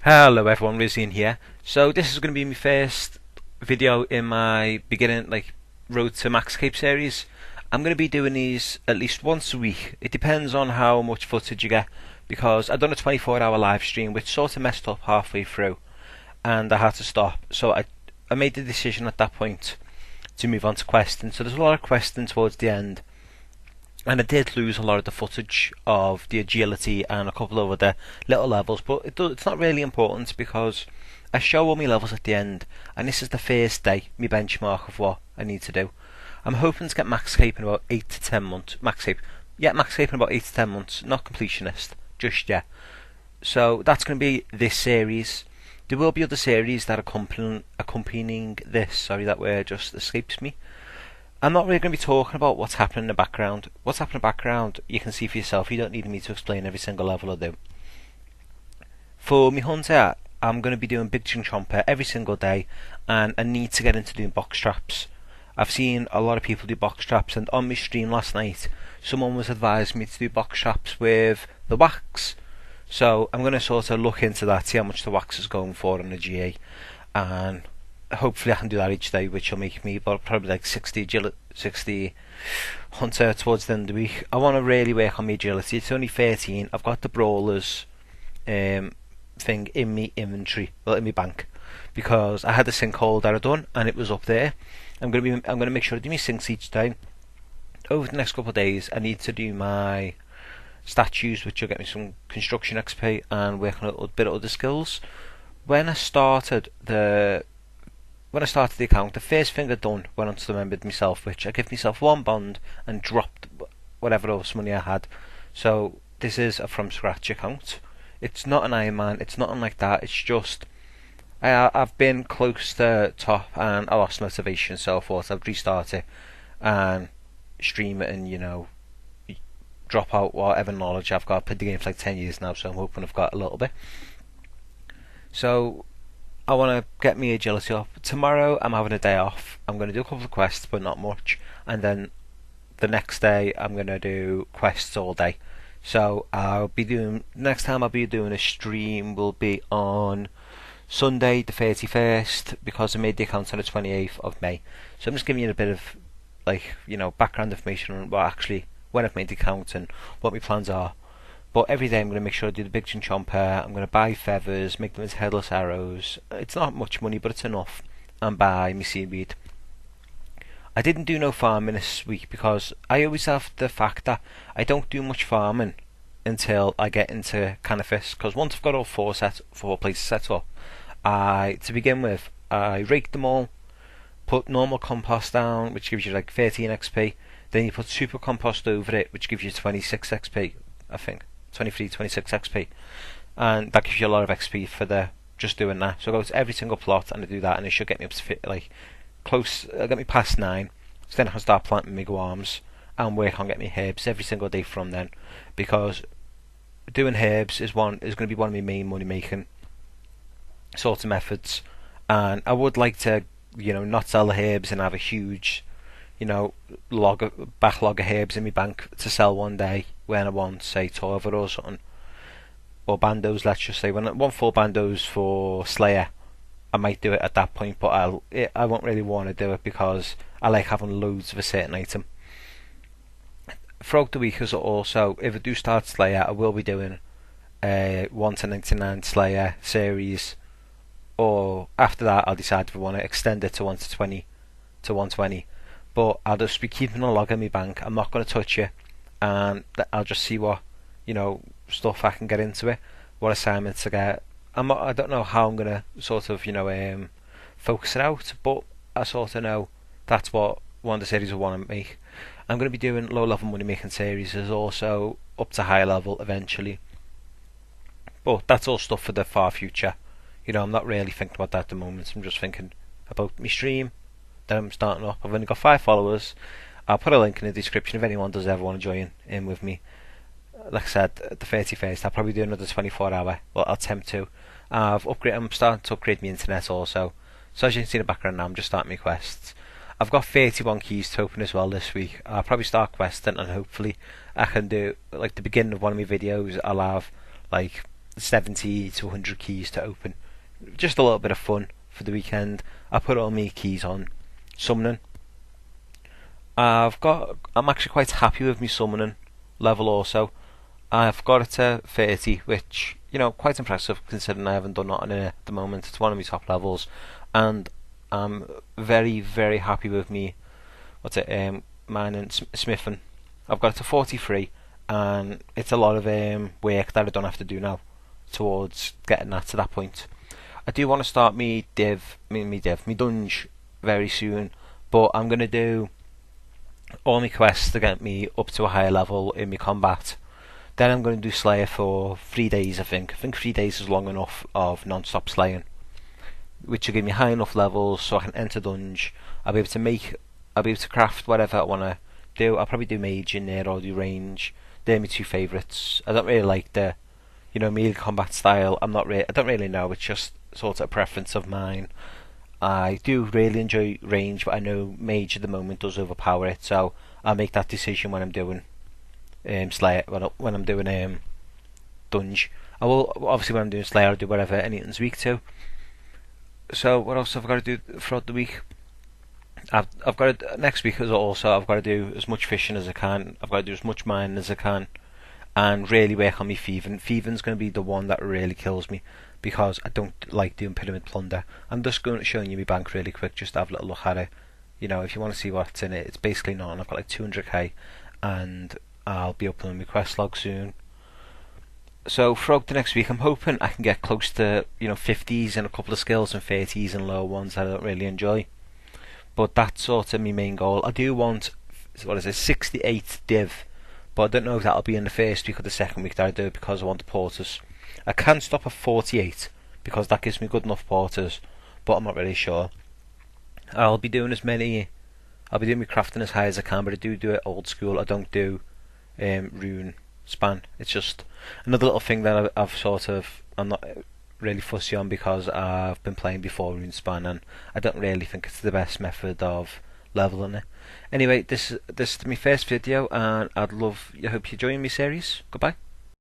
Hello everyone, Riissiien here. So this is going to be my first video in my beginning, Road to Maxscape series. I'm going to be doing these at least once a week. It depends on how much footage you get, because I've done a 24-hour live stream which sort of messed up halfway through and I had to stop. So I made the decision at that point to move on to questing. So there's a lot of questing towards the end, and I did lose a lot of the footage of the agility and a couple of other little levels, but it's not really important because I show all my levels at the end, and this is the first day, my benchmark of what I need to do. I'm hoping to get Maxscape in about 8 to 10 months. Maxscape in about 8 to 10 months, not completionist, just yet. So that's going to be this series. There will be other series that are accompanying this. Sorry, that word just escapes me. I'm not really going to be talking about what's happening in the background. What's happening in the background, you can see for yourself. You don't need me to explain every single level I do. For my hunter, I'm going to be doing Big Chin Chomper every single day, and I need to get into doing box traps. I've seen a lot of people do box traps, and on my stream last night, someone was advising me to do box traps with the wax. So I'm going to sort of look into that, see how much the wax is going for on the GA, and hopefully I can do that each day, which will make me probably like 60 hunter towards the end of the week. I want to really work on my agility. It's only 13. I've got the brawlers thing in my inventory, well, in my bank, because I had the sinkhole that I done and it was up there. I'm gonna make sure I do my sinks each day. Over the next couple of days, I need to do my statues, which will get me some construction XP and work on a little bit of other skills. When I started the account, the first thing I done went on to remembered myself, which I gave myself one bond and dropped whatever else money I had. So this is a from scratch account. It's not an Iron Man, it's nothing like that. It's just I've been close to top and I lost motivation, so I thought I'd restart it and stream it and drop out whatever knowledge I've got. I've played the game for like 10 years now, so I'm hoping I've got a little bit. So I want to get my agility up. Tomorrow I'm having a day off. I'm going to do a couple of quests, but not much. And then the next day I'm going to do quests all day. So next time I'll be doing a stream will be on Sunday the 31st, because I made the account on the 28th of May. So I'm just giving you a bit of background information on when I've made the account and what my plans are. But every day I'm going to make sure I do the Big Chin Chomper. I'm going to buy feathers, make them as headless arrows. It's not much money, but it's enough. And buy my seaweed. I didn't do no farming this week because I always have the fact that I don't do much farming until I get into Cannabis. Because once I've got all four places set up, to begin with, I rake them all, put normal compost down, which gives you like 13 XP. Then you put super compost over it, which gives you 26 XP, I think. 23, 26 XP, and that gives you a lot of XP for just doing that. So I go to every single plot and I do that, and it should get me up to close. Get me past 9. So then I can start planting my guams and work on getting me herbs every single day from then, because doing herbs is going to be one of my main money making sort of methods. And I would like to not sell the herbs and have a huge backlog of herbs in my bank to sell one day when I want, say, Torva or something, or bandos. Let's just say when I want 4 bandos for Slayer, I might do it at that point, but I won't really want to do it because I like having loads of a certain item. Throughout the week, as also, if I do start Slayer, I will be doing a 1 to 99 Slayer series, or after that I'll decide if I want to extend it to 1 to 20 to 120. But I'll just be keeping a log in my bank. I'm not going to touch it, and I'll just see what stuff I can get into it, what assignments I get. I don't know how I'm going to sort of focus it out, but I sort of know that's what one of the series I want to make. I'm going to be doing low level money making series, as also up to high level eventually. But that's all stuff for the far future. I'm not really thinking about that at the moment. I'm just thinking about my stream that I'm starting up. I've only got 5 followers. I'll put a link in the description if anyone does ever want to join in with me. Like I said, at the 31st I'll probably do another 24-hour. Well, I'll attempt to. I'm starting to upgrade my internet also. So as you can see in the background now, I'm just starting my quests. I've got 31 keys to open as well this week. I'll probably start questing, and hopefully I can do, like, the beginning of one of my videos, I'll have like 70 to 100 keys to open. Just a little bit of fun for the weekend. I put all my keys on summoning. I'm actually quite happy with my summoning level also. I've got it to 30, which, quite impressive considering I haven't done that at the moment. It's one of my top levels, and I'm very, very happy with me. Mine and smithing. I've got it to 43, and it's a lot of work that I don't have to do now towards getting that to that point. I do want to start me dunge very soon, but I'm gonna do all my quests to get me up to a higher level in my combat. Then I'm going to do Slayer for 3 days, I think. I think 3 days is long enough of non-stop slaying, which will give me high enough levels so I can enter dunge. I'll be able to craft whatever I want to do. I'll probably do mage in there or do range. They're my two favourites. I don't really like the, melee combat style. I don't really know. It's just sort of a preference of mine. I do really enjoy range, but I know mage at the moment does overpower it, so I'll make that decision when I'm doing Slayer. When I'm doing dunge, I will obviously when I'm doing Slayer, I'll do whatever anything's weak to. So what else have I got to do throughout the week? I've got to, next week also I've got to do as much fishing as I can. I've got to do as much mining as I can, and really work on my thieving. Thieving's going to be the one that really kills me, because I don't like doing pyramid plunder. I'm just going to show you my bank really quick, just to have a little look at it. If you want to see what's in it, it's basically none. I've got like 200k, and I'll be uploading my quest log soon. So throughout the next week, I'm hoping I can get close to 50s in a couple of skills and 30s in lower ones that I don't really enjoy. But that's sort of my main goal. I do want 68 div, but I don't know if that'll be in the first week or the second week that I do, because I want the porters. I can stop at 48 because that gives me good enough porters, but I'm not really sure. I'll be doing my crafting as high as I can, but I do it old school. I don't do rune span. It's just another little thing that I'm not really fussy on, because I've been playing before rune span, and I don't really think it's the best method of leveling it. Anyway, this is my first video, and I hope you join my series. Goodbye.